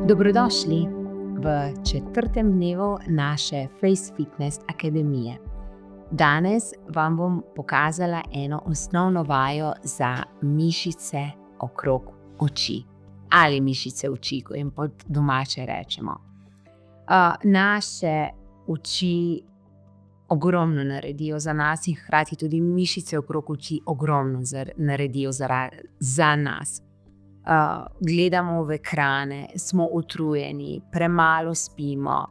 Dobrodošli v četrtem dnevu naše Face Fitness Akademije. Danes vam bom pokazala eno osnovno vajo za mišice okrog oči. Ali mišice oči, ko jim po domače rečemo. Naše oči ogromno naredijo za nas in hkrati tudi mišice okrog oči ogromno naredijo za nas. Gledamo v ekrane, smo utrujeni, premalo spimo,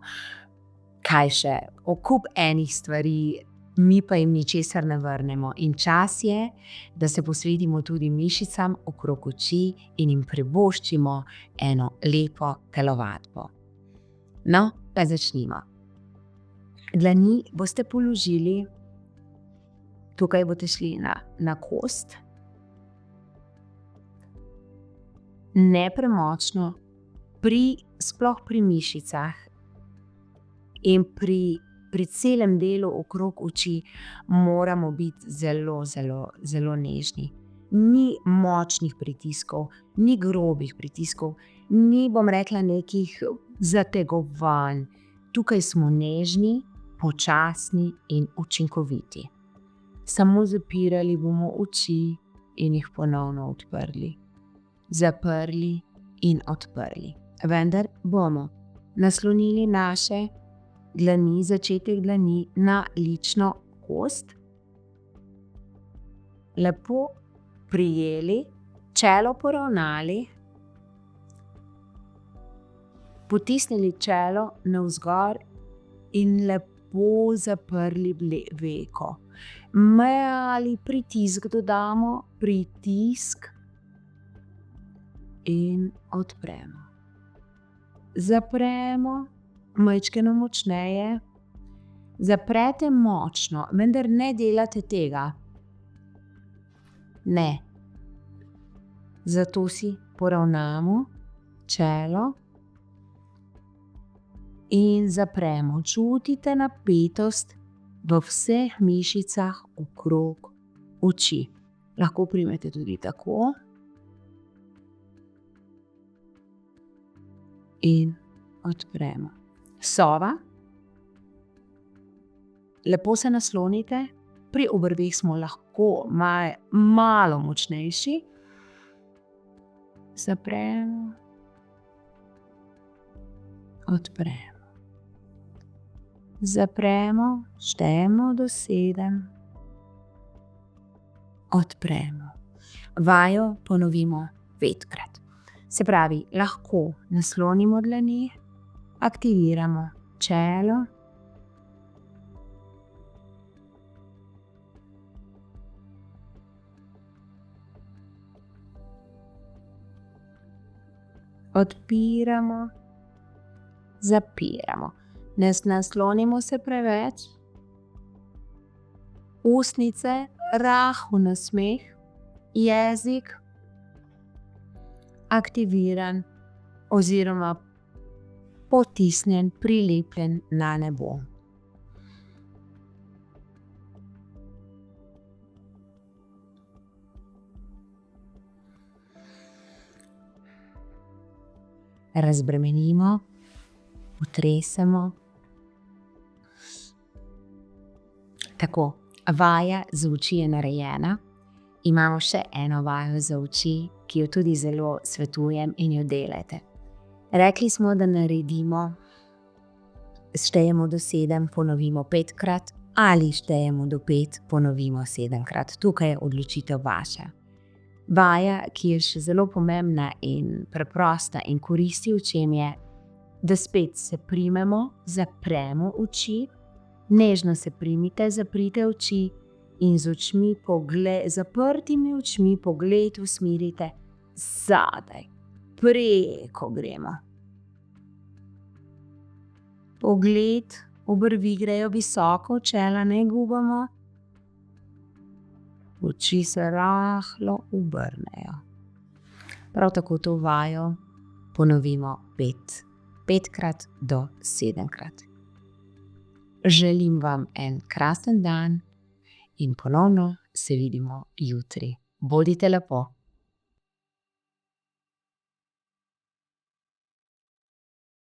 kaj še, kup enih stvari, mi pa jim ničesar ne vrnemo. In čas je, da se posvetimo tudi mišicam okrog oči in jim privoščimo eno lepo telovadbo. No, pa začnimo. Dlani boste položili, tukaj boste šli na kost, ne premočno, sploh pri mišicah in pri celem delu okrog oči moramo biti zelo, zelo, zelo nežni. Ni močnih pritiskov, ni grobih pritiskov, ni, bom rekla, nekih zategovanj. Tukaj smo nežni, počasni in učinkoviti. Samo zapirali bomo oči in jih ponovno odprli. Zaprli in odprli. Vendar bomo naslonili naše dlani, začetek dlani na lično kost, lepo prijeli, čelo poravnali, potisnili čelo navzgor in lepo zaprli veko. Mali pritisk dodamo, pritisk in odpremo. Zapremo, majčkeno močneje, zaprete močno, vendar ne delate tega. Ne. Zato si poravnamo čelo in zapremo. Čutite napetost v vseh mišicah okrog oči. Lahko primete tudi tako. In odpremo. Sova. Lepo se naslonite. Pri obrveh smo lahko malo močnejši. Zapremo. Odpremo. Zapremo. Štejemo do 7. Odpremo. Vajo ponovimo 5-krat. Se pravi, lahko naslonimo dlani, aktiviramo čelo, odpiramo, zapiramo. Ne naslonimo se preveč, ustnice, rahel nasmeh, jezik aktiviran oziroma potisnjen, prilepljen na nebo. Razbremenimo, potresemo. Tako, vaja za oči je narejena. Imamo še eno vajo za oči, ki jo tudi zelo svetujem in jo delajte. Rekli smo, da naredimo, štejemo do 7, ponovimo 5-krat, ali štejemo do 5, ponovimo 7-krat. Tukaj je odločitev vaša. Vaja, ki je še zelo pomembna in preprosta in koristi očem je, da spet se primemo, zapremo oči, nežno se primite, zaprite oči, in z očmi zaprtimi očmi pogled usmerite zadaj, preko gremo. Pogled, obrvi grejo visoko, čela ne gubamo, oči se rahlo obrnejo. Prav tako to vajo ponovimo 5-krat do 7-krat. Želim vam en krasen dan in ponovno se vidimo jutri. Bodite lepo.